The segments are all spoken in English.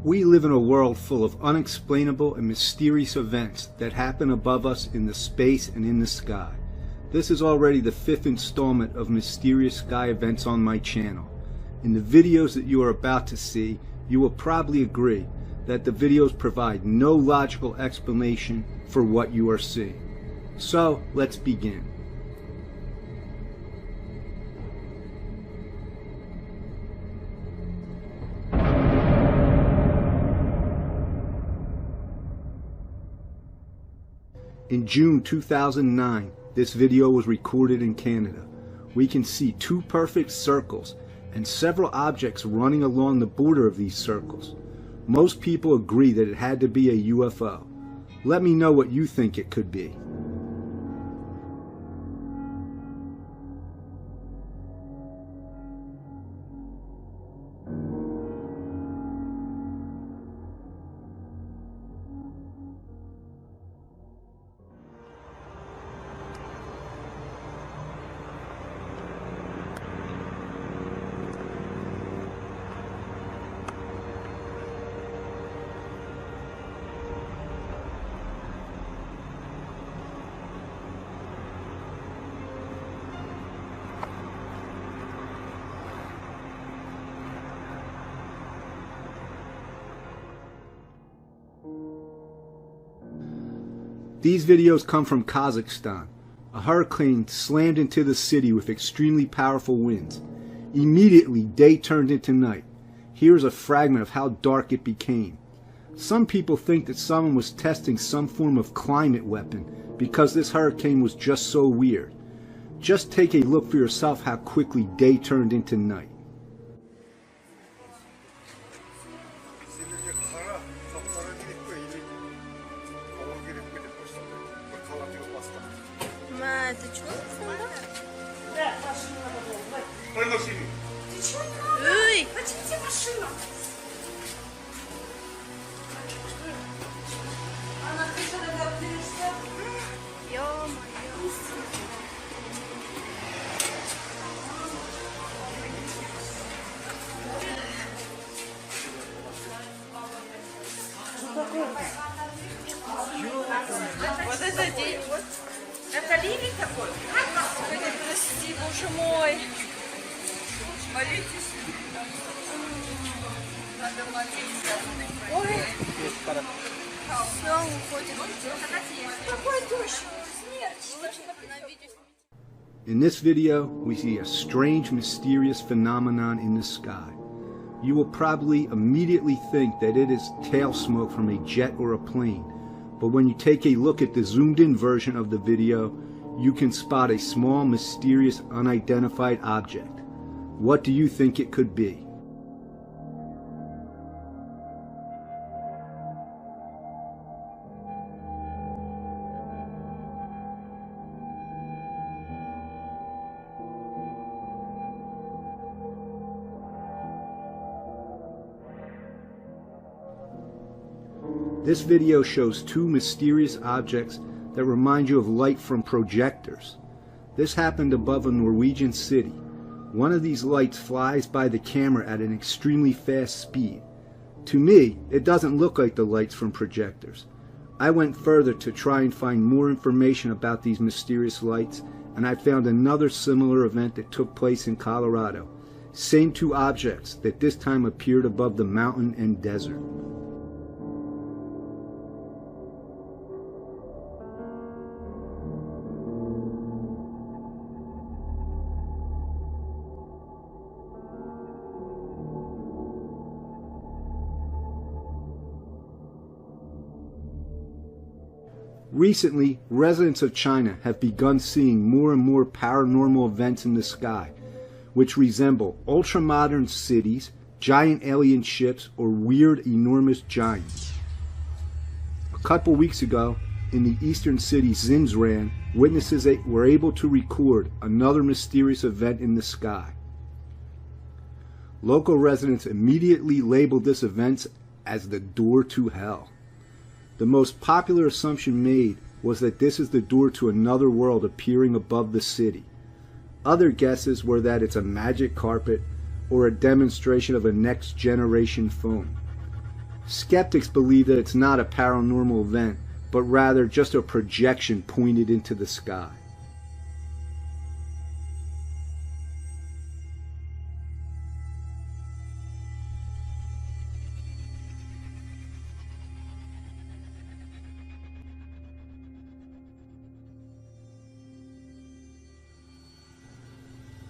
We live in a world full of unexplainable and mysterious events that happen above us in the space and in the sky. This is already the 5th installment of Mysterious Sky Events on my channel. In the videos that you are about to see, you will probably agree that the videos provide no logical explanation for what you are seeing. So, let's begin. In June 2009, this video was recorded in Canada. We can see 2 perfect circles and several objects running along the border of these circles. Most people agree that it had to be a UFO. Let me know what you think it could be. These videos come from Kazakhstan. A hurricane slammed into the city with extremely powerful winds. Immediately, day turned into night. Here's a fragment of how dark it became. Some people think that someone was testing some form of climate weapon because this hurricane was just so weird. Just take a look for yourself how quickly day turned into night. Ты чё? Эй! Хотите машину? Она когда перешла? Ё-моё. Что такое? Вот это день. Это ливень такой? Ой, прости, боже мой. Молитесь. Надо молиться. Ой. Все, уходим. Какой дождь? Смерть. In this video, we see a strange, mysterious phenomenon in the sky. You will probably immediately think that it is tail smoke from a jet or a plane. But when you take a look at the zoomed-in version of the video, you can spot a small, mysterious, unidentified object. What do you think it could be? This video shows 2 mysterious objects that remind you of light from projectors. This happened above a Norwegian city. One of these lights flies by the camera at an extremely fast speed. To me, it doesn't look like the lights from projectors. I went further to try and find more information about these mysterious lights, and I found another similar event that took place in Colorado. Same 2 objects that this time appeared above the mountain and desert. Recently, residents of China have begun seeing more and more paranormal events in the sky, which resemble ultra-modern cities, giant alien ships, or weird, enormous giants. A couple weeks ago, in the eastern city Xinjiang, witnesses were able to record another mysterious event in the sky. Local residents immediately labeled this event as the door to hell. The most popular assumption made was that this is the door to another world appearing above the city. Other guesses were that it's a magic carpet or a demonstration of a next generation phone. Skeptics believe that it's not a paranormal event, but rather just a projection pointed into the sky.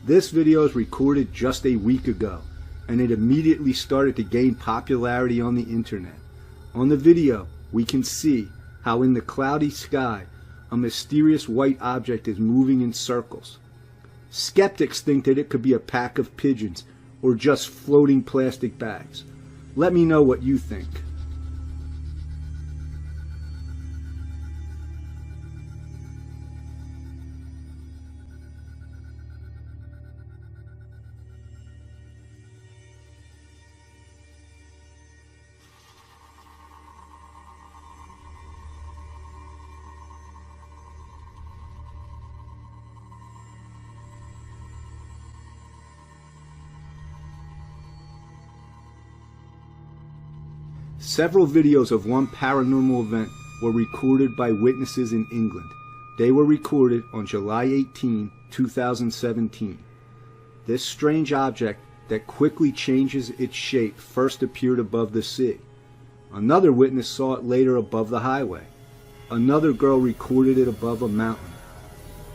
This video was recorded just a week ago, and it immediately started to gain popularity on the internet. On the video, we can see how in the cloudy sky, a mysterious white object is moving in circles. Skeptics think that it could be a pack of pigeons or just floating plastic bags. Let me know what you think. Several videos of one paranormal event were recorded by witnesses in England. They were recorded on July 18, 2017. This strange object that quickly changes its shape first appeared above the sea. Another witness saw it later above the highway. Another girl recorded it above a mountain.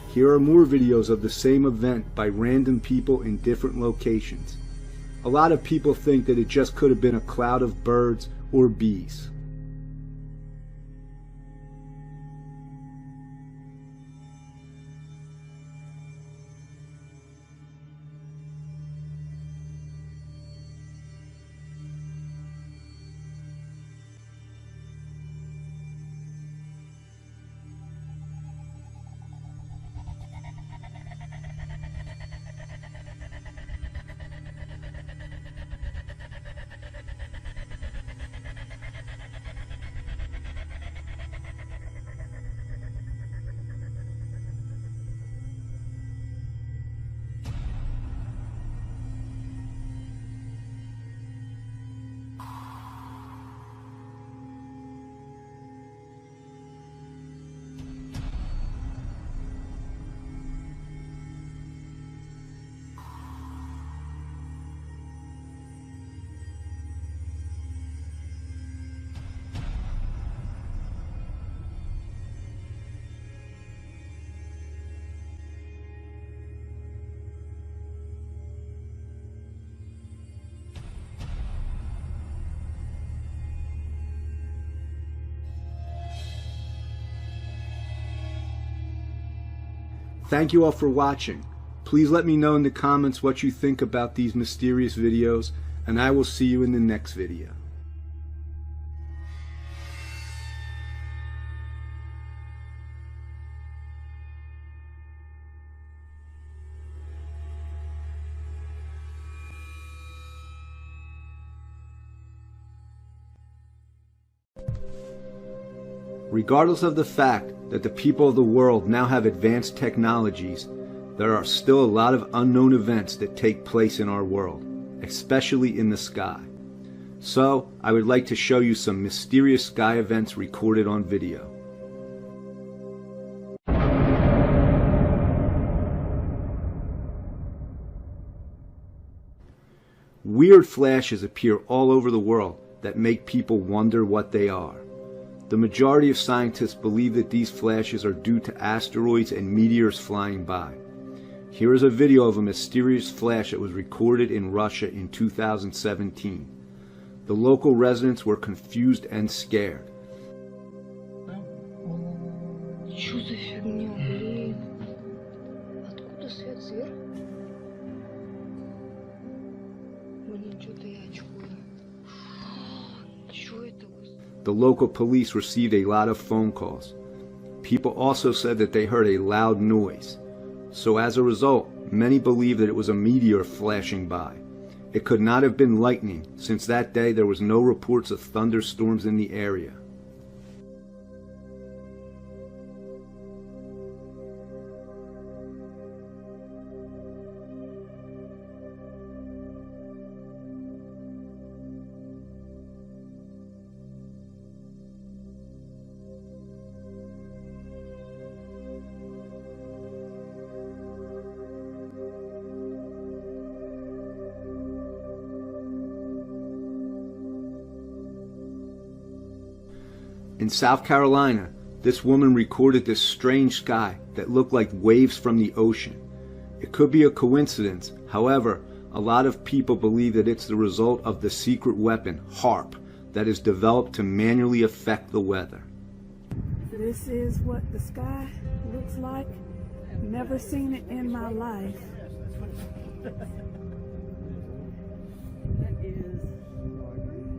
Here are more videos of the same event by random people in different locations. A lot of people think that it just could have been a cloud of birds or bees. Thank you all for watching. Please let me know in the comments what you think about these mysterious videos, and I will see you in the next video. Regardless of the fact that the people of the world now have advanced technologies, there are still a lot of unknown events that take place in our world, especially in the sky. So, I would like to show you some mysterious sky events recorded on video. Weird flashes appear all over the world that make people wonder what they are. The majority of scientists believe that these flashes are due to asteroids and meteors flying by. Here is a video of a mysterious flash that was recorded in Russia in 2017. The local residents were confused and scared. Что за фигня, блин? Откуда свет сверху? Блин, что-то я очкую. Что это? The local police received a lot of phone calls. People also said that they heard a loud noise. So as a result, many believe that it was a meteor flashing by. It could not have been lightning, since that day there was no reports of thunderstorms in the area. In South Carolina, this woman recorded this strange sky that looked like waves from the ocean. It could be a coincidence. However, a lot of people believe that it's the result of the secret weapon, HAARP, that is developed to manually affect the weather. This is what the sky looks like. Never seen it in my life.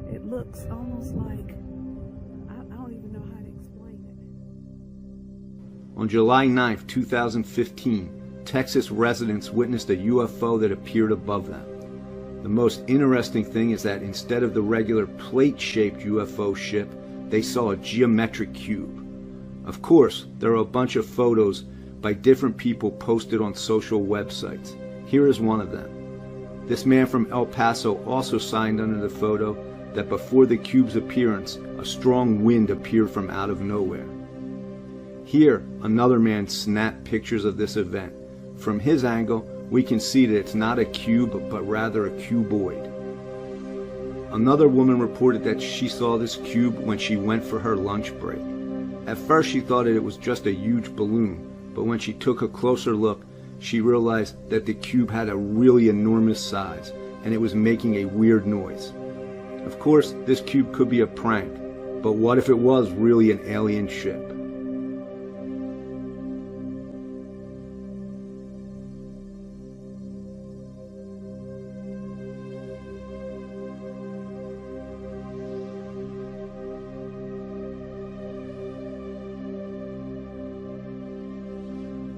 It looks almost like, I don't even know how to explain it. On July 9, 2015, Texas residents witnessed a UFO that appeared above them. The most interesting thing is that instead of the regular plate-shaped UFO ship, they saw a geometric cube. Of course, there are a bunch of photos by different people posted on social websites. Here is one of them. This man from El Paso also signed under the photo that before the cube's appearance, a strong wind appeared from out of nowhere. Here, another man snapped pictures of this event. From his angle, we can see that it's not a cube, but rather a cuboid. Another woman reported that she saw this cube when she went for her lunch break. At first she thought that it was just a huge balloon, but when she took a closer look, she realized that the cube had a really enormous size, and it was making a weird noise. Of course, this cube could be a prank, but what if it was really an alien ship?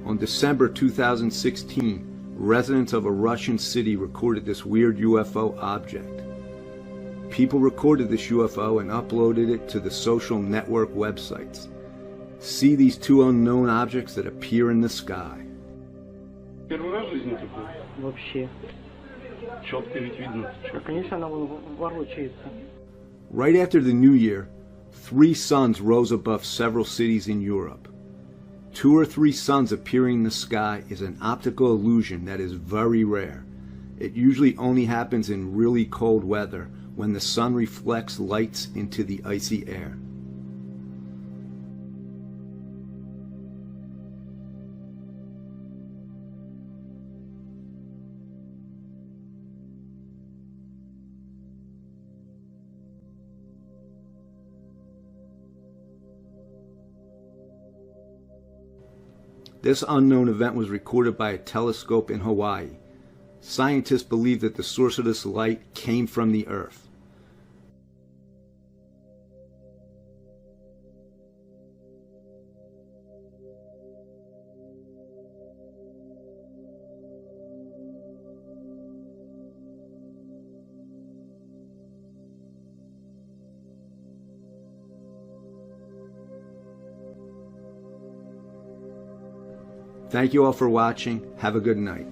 On December 2016, residents of a Russian city recorded this weird UFO object. People recorded this UFO and uploaded it to the social network websites. See these two unknown objects that appear in the sky. Первый раз в жизни такое? Вообще. Четко ведь видно. Конечно, она ворочается. Right after the New Year, 3 suns rose above several cities in Europe. 2 or 3 suns appearing in the sky is an optical illusion that is very rare. It usually only happens in really cold weather when the sun reflects lights into the icy air. This unknown event was recorded by a telescope in Hawaii. Scientists believe that the source of this light came from the Earth. Thank you all for watching. Have a good night.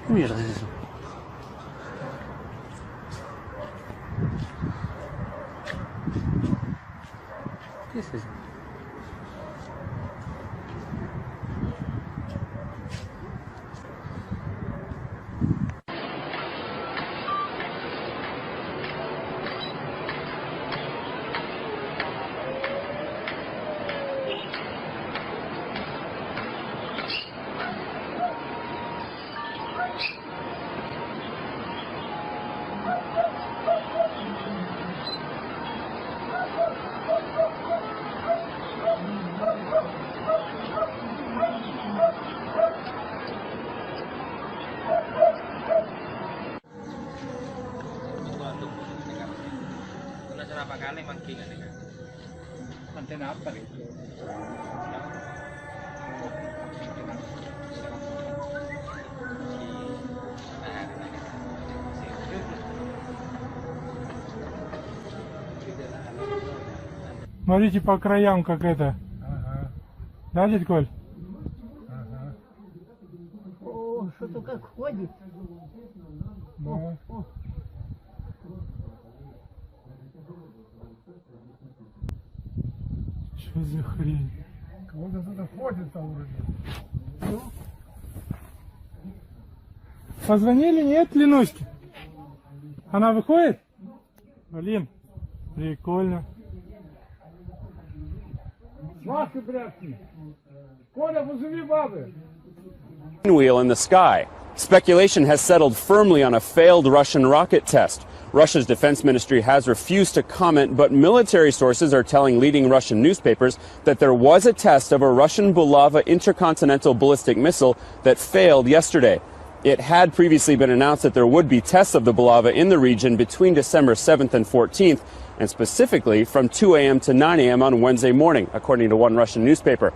Mierda es eso. ¿Qué es eso? Antena apa nih? Смотрите по краям, как это. Ага, Да, дядь Коль? ага. О, что-то как ходит. Да. Что за хрень? Кого-то кто-то ходит там вроде. Позвонили, нет, Ленуське? Она выходит? Блин, прикольно. Маски прятки. Коля, позови бабы. Wheel in the sky. Speculation has settled firmly on a failed Russian rocket test. Russia's defense ministry has refused to comment, but military sources are telling leading Russian newspapers that there was a test of a Russian Bulava intercontinental ballistic missile that failed yesterday. It had previously been announced that there would be tests of the Bulava in the region between December 7th and 14th, and specifically from 2 a.m. to 9 a.m. on Wednesday morning, according to one Russian newspaper.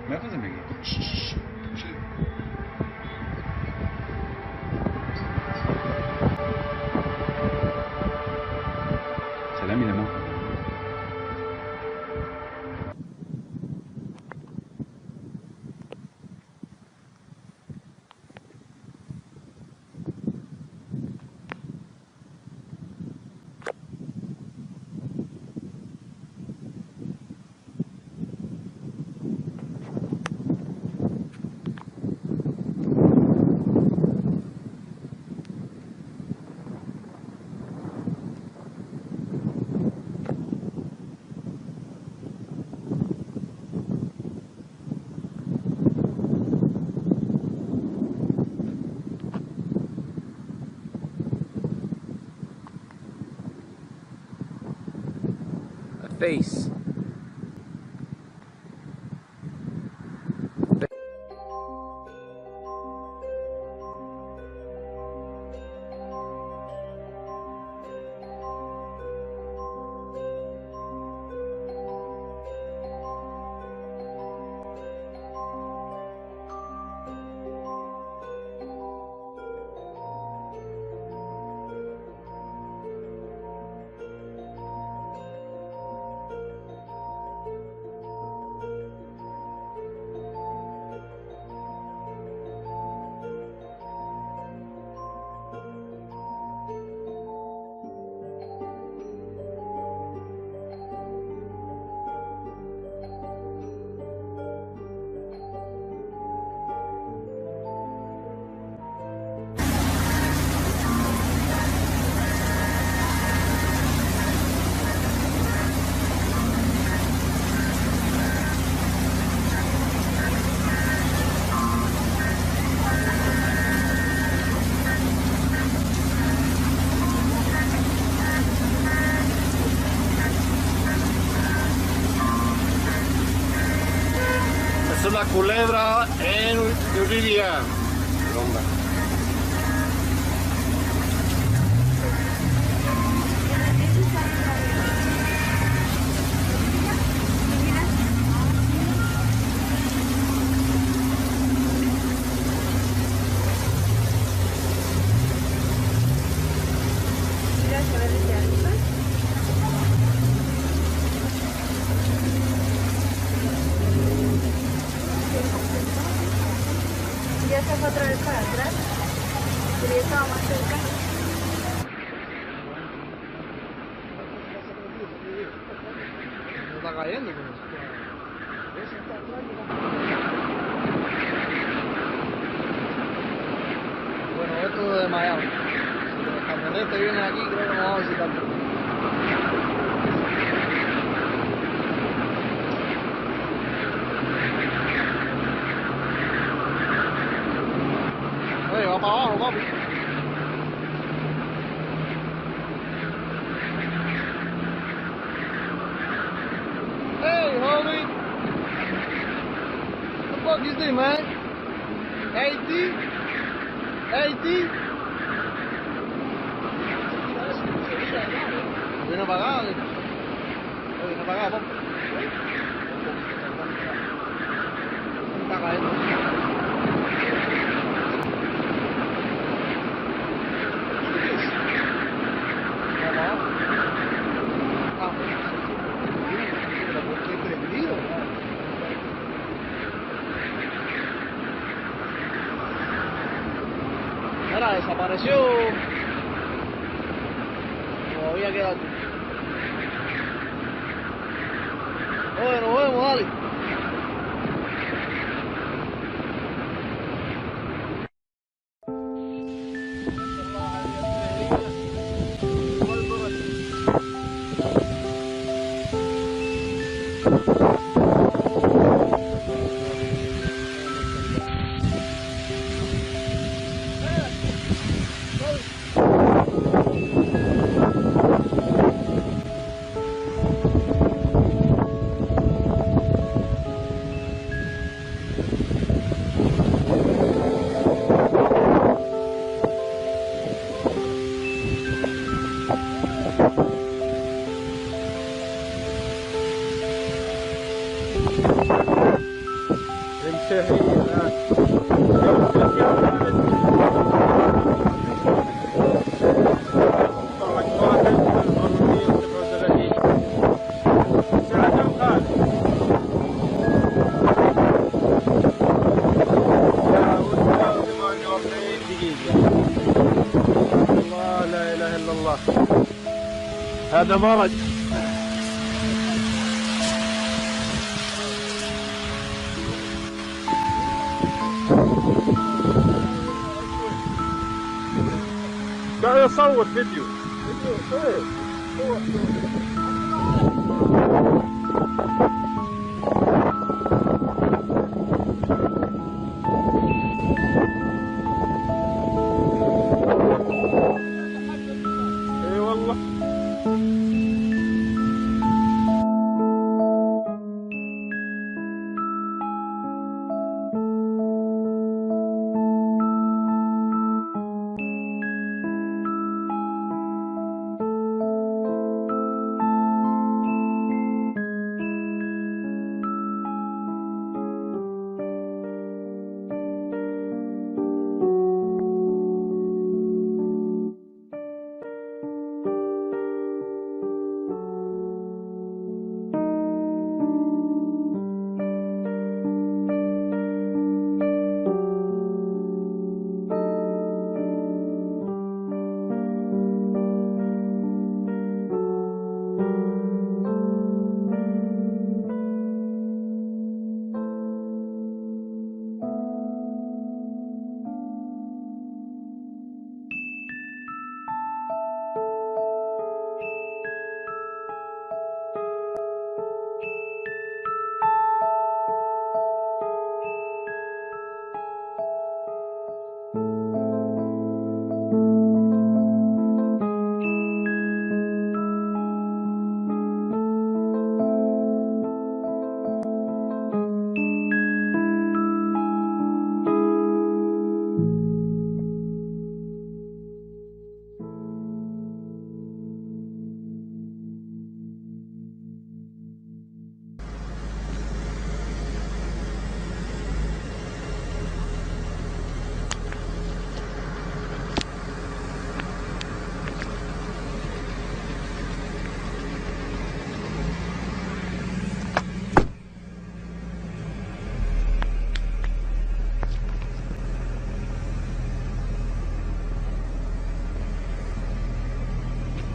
מאיפה זה מגיע? תקשיב. צלם מלמטה. Face. Es una culebra en Uridia. Ya se fue otra vez para atrás, pero ya estaba más cerca. No está cayendo, pero... Bueno, esto es de Miami. Si los camionetes vienen aquí, creo que nos vamos a visitar. Oye, va para abajo, papi. fuck is this, man? 80? 80? Vino apagado. Vino apagado, está cayendo. Mira, desapareció. Todavía queda tú. Oye, nos vemos, dale. هذا مرض. قاعد اصور فيديو. اي والله.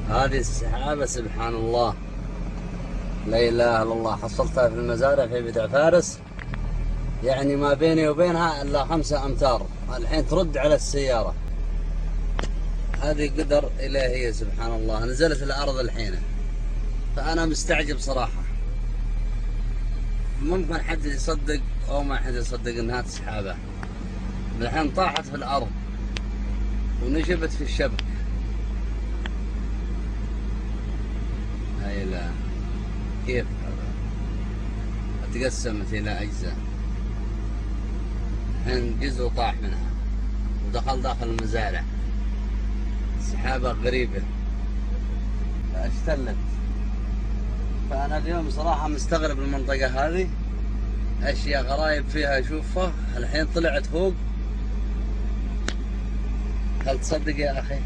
هذه السحابة سبحان الله لا إله إلا الله. حصلتها في المزارع في بدع فارس، يعني ما بيني وبينها إلا 5 أمتار. الحين ترد على السيارة. هذه قدر إلهية سبحان الله. نزلت الأرض الحين، فأنا مستعجب صراحة. ممكن حد يصدق أو ما حد يصدق إنها سحابة. الحين طاحت في الأرض ونشبت في الشبك. هاي لا كيف هذا؟ تقسمت إلى أجزاء. الحين جزء طاح منها ودخل داخل المزارع. سحابة غريبة اشتلت. فأنا اليوم صراحة مستغرب المنطقة هذه، أشياء غرايب فيها أشوفها. الحين طلعت فوق، هل تصدق يا أخي؟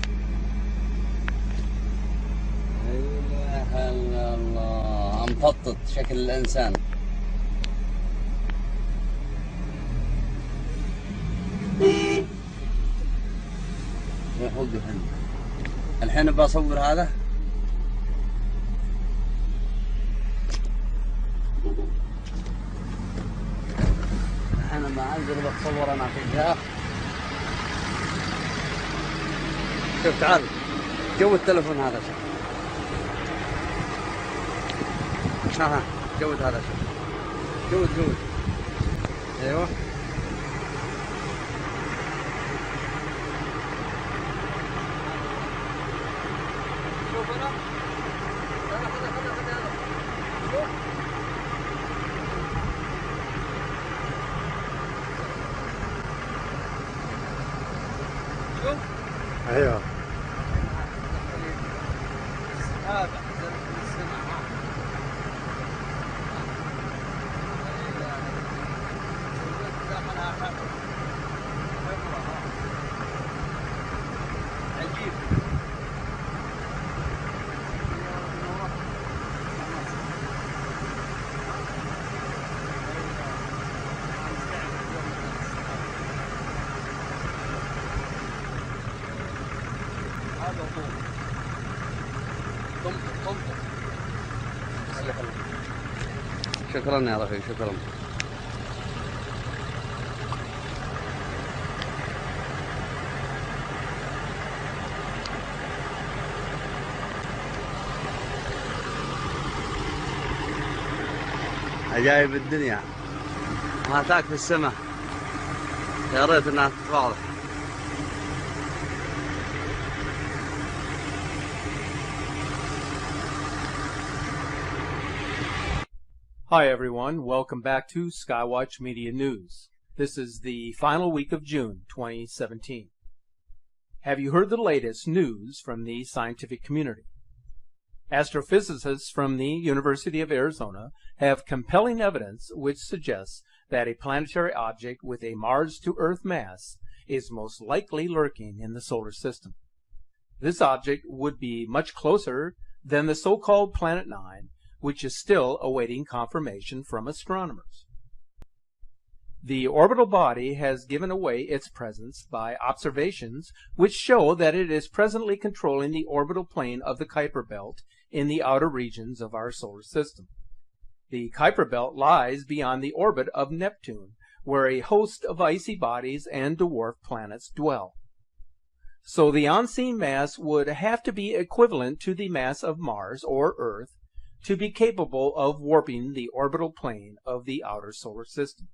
إله الله، مفطط شكل الإنسان. وقف الحين بصور هذا. الحين ما انزل بتصور انا في الجهة. شوف تعال جو التلفون هذا، شوف ها جود هذا، شوف جود ايوه. شوف هنا شوف ايوه هذا السماء. عجيب. هذا طمطم. شكرا يا رفيق، شكرا. عجائب الدنيا هاتاك في السماء، يا ريت انها تتواضح. Hi everyone, welcome back to Skywatch Media News. This is the final week of June 2017. Have you heard the latest news from the scientific community? Astrophysicists from the University of Arizona have compelling evidence which suggests that a planetary object with a Mars-to-Earth mass is most likely lurking in the solar system. This object would be much closer than the so-called Planet 9, which is still awaiting confirmation from astronomers. The orbital body has given away its presence by observations which show that it is presently controlling the orbital plane of the Kuiper Belt in the outer regions of our solar system. The Kuiper Belt lies beyond the orbit of Neptune, where a host of icy bodies and dwarf planets dwell. So the unseen mass would have to be equivalent to the mass of Mars or Earth to be capable of warping the orbital plane of the outer solar system.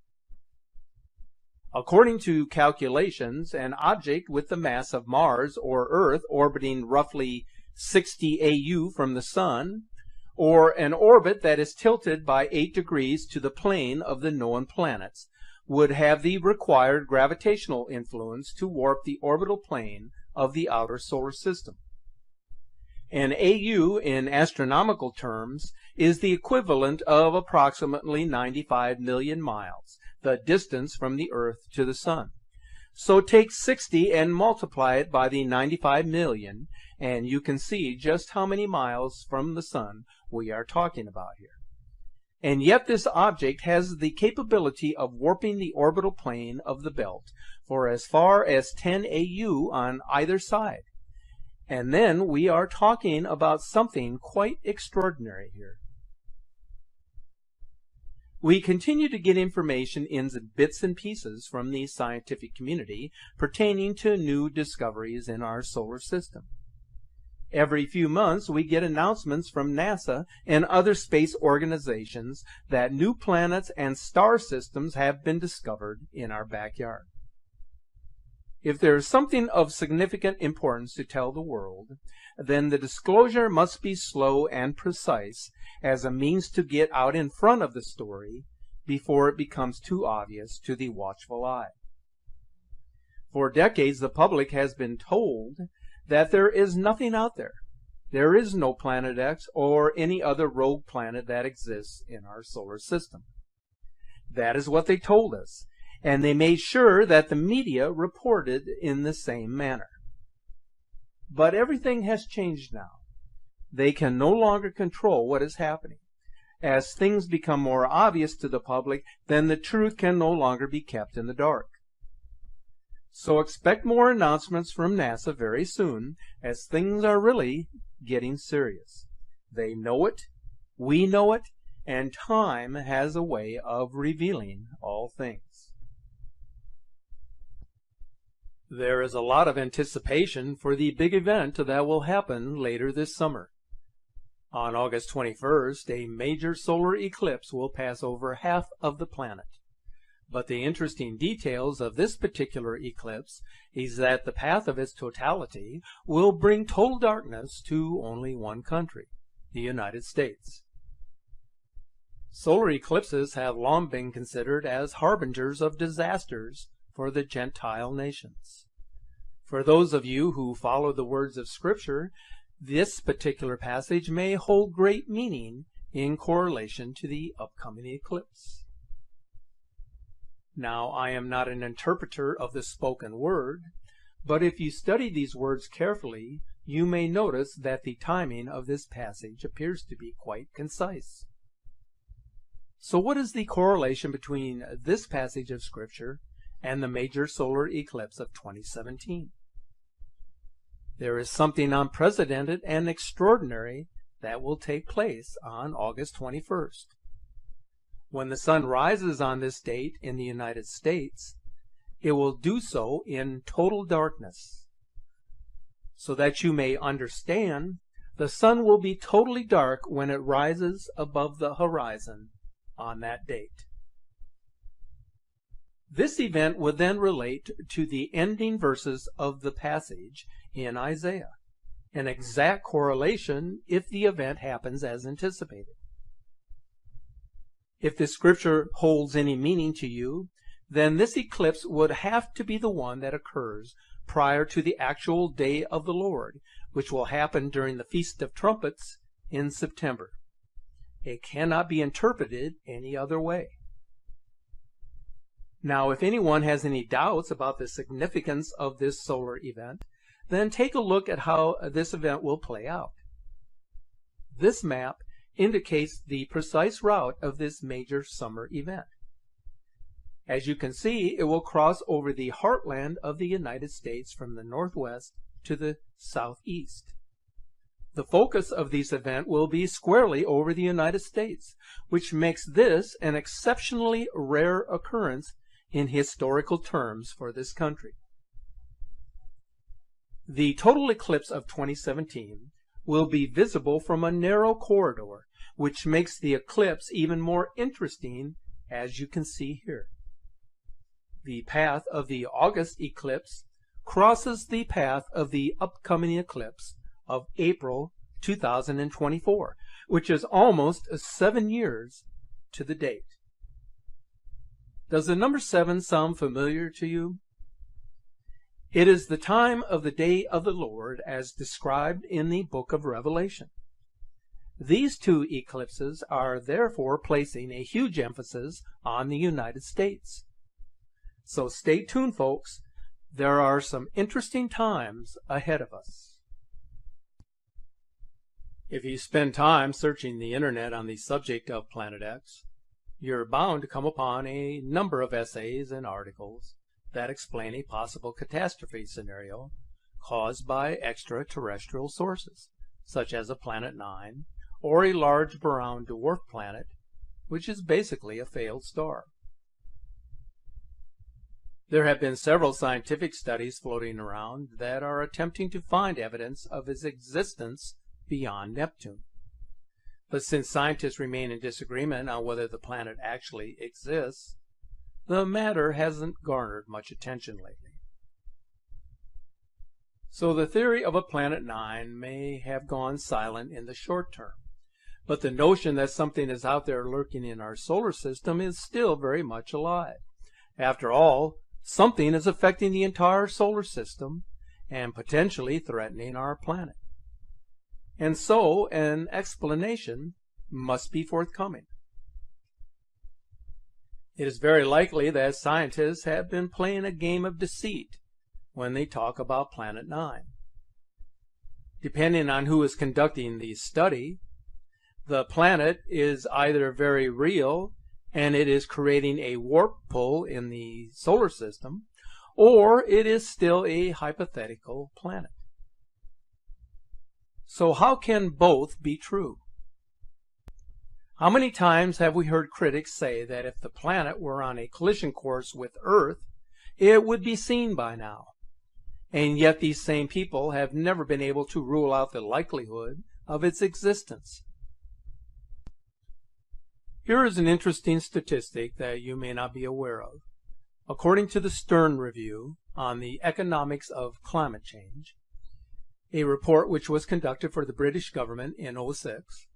According to calculations, an object with the mass of Mars or Earth orbiting roughly 60 AU from the Sun, or an orbit that is tilted by 8 degrees to the plane of the known planets, would have the required gravitational influence to warp the orbital plane of the outer solar system. An AU in astronomical terms is the equivalent of approximately 95 million miles, the distance from the Earth to the Sun. So take 60 and multiply it by the 95 million, and you can see just how many miles from the Sun we are talking about here. And yet this object has the capability of warping the orbital plane of the belt for as far as 10 AU on either side. And then we are talking about something quite extraordinary here. We continue to get information in bits and pieces from the scientific community pertaining to new discoveries in our solar system. Every few months we get announcements from NASA and other space organizations that new planets and star systems have been discovered in our backyard. If there is something of significant importance to tell the world, then the disclosure must be slow and precise as a means to get out in front of the story before it becomes too obvious to the watchful eye. For decades, the public has been told that there is nothing out there. There is no Planet X or any other rogue planet that exists in our solar system. That is what they told us, and they made sure that the media reported in the same manner. But everything has changed now. They can no longer control what is happening. As things become more obvious to the public, then the truth can no longer be kept in the dark. So expect more announcements from NASA very soon, as things are really getting serious. They know it, we know it, and time has a way of revealing all things. There is a lot of anticipation for the big event that will happen later this summer. On August 21st, a major solar eclipse will pass over half of the planet. But the interesting details of this particular eclipse is that the path of its totality will bring total darkness to only one country, the United States. Solar eclipses have long been considered as harbingers of disasters for the Gentile nations. For those of you who follow the words of Scripture, this particular passage may hold great meaning in correlation to the upcoming eclipse. Now, I am not an interpreter of the spoken word, but if you study these words carefully, you may notice that the timing of this passage appears to be quite concise. So what is the correlation between this passage of Scripture and the major solar eclipse of 2017? There is something unprecedented and extraordinary that will take place on August 21st. When the sun rises on this date in the United States, it will do so in total darkness. So that you may understand, the sun will be totally dark when it rises above the horizon on that date. This event would then relate to the ending verses of the passage in Isaiah, an exact correlation if the event happens as anticipated. If the scripture holds any meaning to you, then this eclipse would have to be the one that occurs prior to the actual day of the Lord, which will happen during the Feast of Trumpets in September. It cannot be interpreted any other way. Now, if anyone has any doubts about the significance of this solar event, then take a look at how this event will play out. This map indicates the precise route of this major summer event. As you can see, it will cross over the heartland of the United States from the northwest to the southeast. The focus of this event will be squarely over the United States, which makes this an exceptionally rare occurrence in historical terms for this country. The total eclipse of 2017 will be visible from a narrow corridor, which makes the eclipse even more interesting, as you can see here. The path of the August eclipse crosses the path of the upcoming eclipse of April 2024, which is almost 7 years to the date. Does the number 7 sound familiar to you? It is the time of the day of the Lord as described in the book of Revelation. These two eclipses are therefore placing a huge emphasis on the United States. So stay tuned, folks. There are some interesting times ahead of us. If you spend time searching the internet on the subject of Planet X, you're bound to come upon a number of essays and articles that explain a possible catastrophe scenario caused by extraterrestrial sources, such as a Planet 9 or a large brown dwarf planet, which is basically a failed star. There have been several scientific studies floating around that are attempting to find evidence of its existence beyond Neptune. But since scientists remain in disagreement on whether the planet actually exists, the matter hasn't garnered much attention lately. So the theory of a Planet 9 may have gone silent in the short term, but the notion that something is out there lurking in our solar system is still very much alive. After all, something is affecting the entire solar system and potentially threatening our planet. And so an explanation must be forthcoming. It is very likely that scientists have been playing a game of deceit when they talk about Planet 9. Depending on who is conducting the study, the planet is either very real and it is creating a warp pull in the solar system, or it is still a hypothetical planet. So how can both be true? How many times have we heard critics say that if the planet were on a collision course with Earth, it would be seen by now? And yet these same people have never been able to rule out the likelihood of its existence. Here is an interesting statistic that you may not be aware of. According to the Stern Review on the Economics of Climate Change, a report which was conducted for the British government in 2006,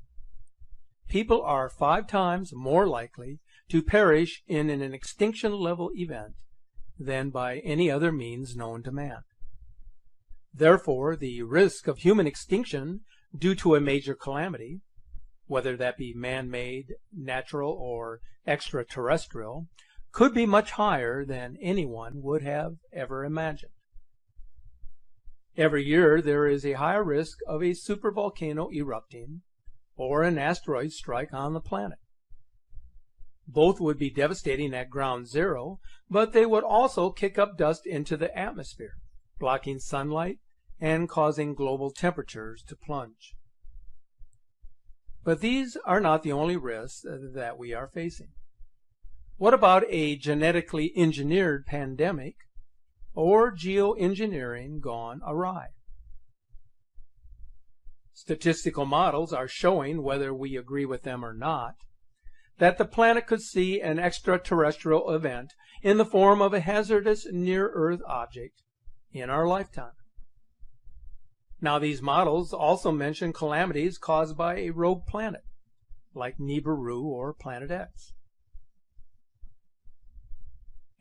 people are 5 times more likely to perish in an extinction-level event than by any other means known to man. Therefore, the risk of human extinction due to a major calamity, whether that be man-made, natural, or extraterrestrial, could be much higher than anyone would have ever imagined. Every year there is a higher risk of a supervolcano erupting or an asteroid strike on the planet. Both would be devastating at ground zero, but they would also kick up dust into the atmosphere, blocking sunlight and causing global temperatures to plunge. But these are not the only risks that we are facing. What about a genetically engineered pandemic or geoengineering gone awry? Statistical models are showing, whether we agree with them or not, that the planet could see an extraterrestrial event in the form of a hazardous near-Earth object in our lifetime. Now, these models also mention calamities caused by a rogue planet, like Nibiru or Planet X.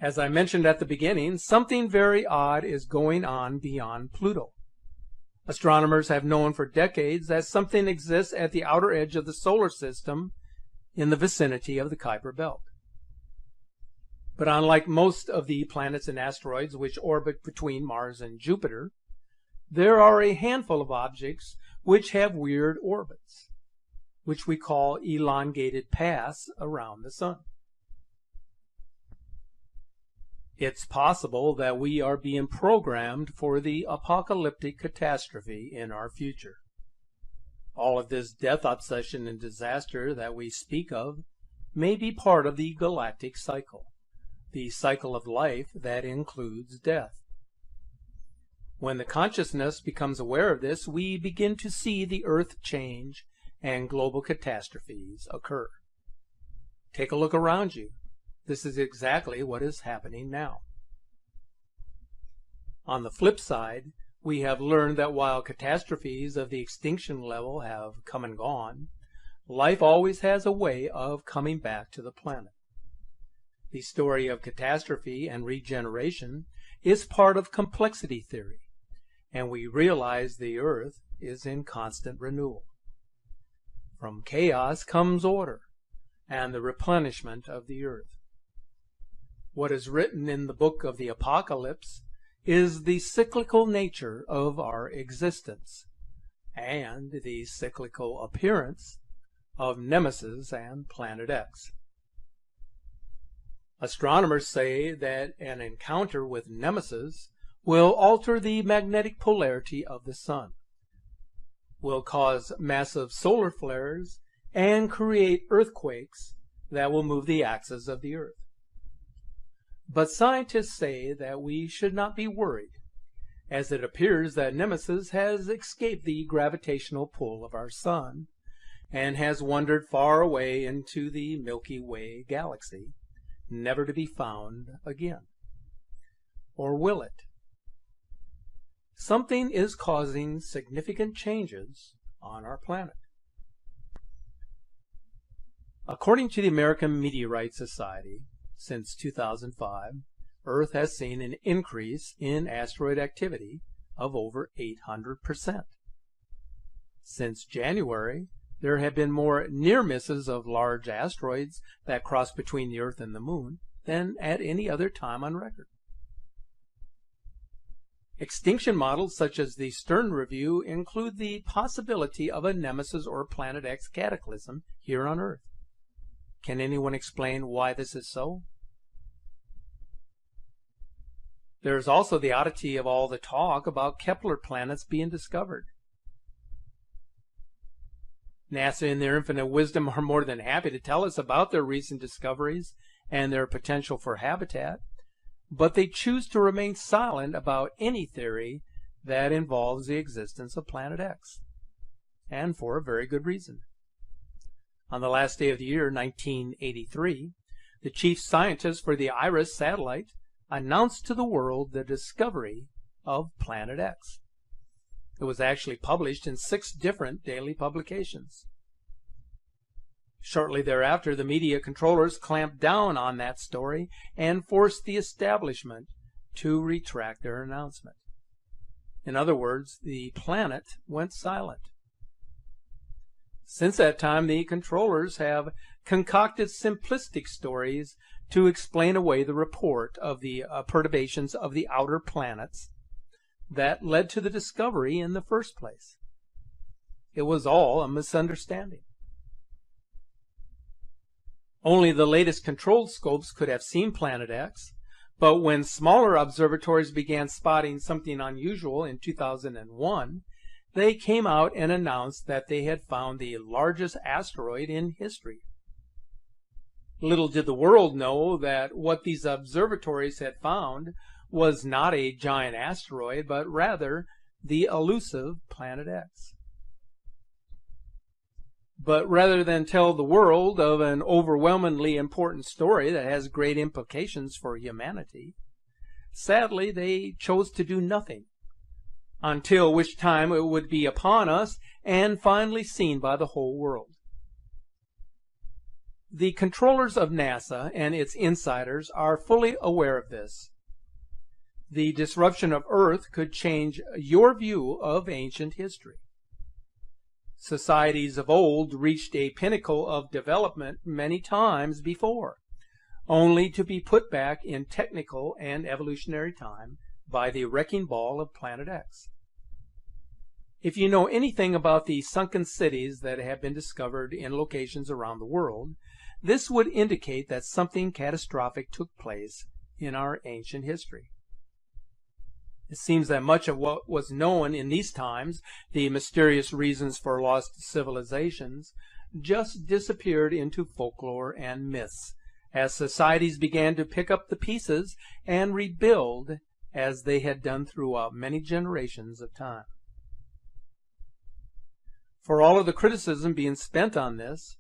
As I mentioned at the beginning, something very odd is going on beyond Pluto. Astronomers have known for decades that something exists at the outer edge of the solar system in the vicinity of the Kuiper Belt. But unlike most of the planets and asteroids which orbit between Mars and Jupiter, there are a handful of objects which have weird orbits, which we call elongated paths around the Sun. It's possible that we are being programmed for the apocalyptic catastrophe in our future. All of this death obsession and disaster that we speak of may be part of the galactic cycle, the cycle of life that includes death. When the consciousness becomes aware of this, we begin to see the Earth change and global catastrophes occur. Take a look around you. This is exactly what is happening now. On the flip side, we have learned that while catastrophes of the extinction level have come and gone, life always has a way of coming back to the planet. The story of catastrophe and regeneration is part of complexity theory, and we realize the Earth is in constant renewal. From chaos comes order and the replenishment of the Earth. What is written in the book of the Apocalypse is the cyclical nature of our existence and the cyclical appearance of Nemesis and Planet X. Astronomers say that an encounter with Nemesis will alter the magnetic polarity of the Sun, will cause massive solar flares, and create earthquakes that will move the axis of the Earth. But scientists say that we should not be worried, as it appears that Nemesis has escaped the gravitational pull of our Sun and has wandered far away into the Milky Way galaxy, never to be found again. Or will it? Something is causing significant changes on our planet. According to the American Meteorite Society, since 2005, Earth has seen an increase in asteroid activity of over 800%. Since January, there have been more near misses of large asteroids that cross between the Earth and the Moon than at any other time on record. Extinction models such as the Stern Review include the possibility of a Nemesis or Planet X cataclysm here on Earth. Can anyone explain why this is so? There's also the oddity of all the talk about Kepler planets being discovered. NASA, in their infinite wisdom, are more than happy to tell us about their recent discoveries and their potential for habitat, but they choose to remain silent about any theory that involves the existence of Planet X, and for a very good reason. On the last day of the year, 1983, the chief scientist for the IRIS satellite announced to the world the discovery of Planet X. It was actually published in 6 different daily publications. Shortly thereafter, the media controllers clamped down on that story and forced the establishment to retract their announcement. In other words, the planet went silent. Since that time, the controllers have concocted simplistic stories to explain away the report of the perturbations of the outer planets that led to the discovery in the first place. It was all a misunderstanding. Only the latest controlled scopes could have seen Planet X, but when smaller observatories began spotting something unusual in 2001, they came out and announced that they had found the largest asteroid in history. Little did the world know that what these observatories had found was not a giant asteroid, but rather the elusive Planet X. But rather than tell the world of an overwhelmingly important story that has great implications for humanity, sadly they chose to do nothing, until which time it would be upon us and finally seen by the whole world. The controllers of NASA and its insiders are fully aware of this. The disruption of Earth could change your view of ancient history. Societies of old reached a pinnacle of development many times before, only to be put back in technical and evolutionary time by the wrecking ball of Planet X. If you know anything about the sunken cities that have been discovered in locations around the world, this would indicate that something catastrophic took place in our ancient history. It seems that much of what was known in these times, the mysterious reasons for lost civilizations, just disappeared into folklore and myths, as societies began to pick up the pieces and rebuild as they had done throughout many generations of time. For all of the criticism being spent on this,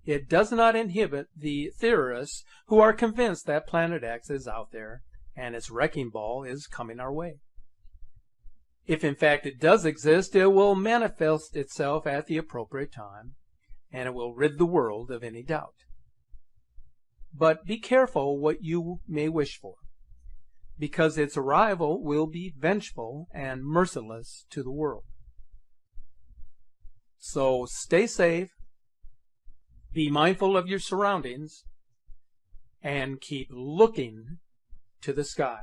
it does not inhibit the theorists who are convinced that Planet X is out there and its wrecking ball is coming our way. If in fact it does exist, it will manifest itself at the appropriate time, and it will rid the world of any doubt. But be careful what you may wish for, because its arrival will be vengeful and merciless to the world. So stay safe, be mindful of your surroundings, and keep looking to the sky.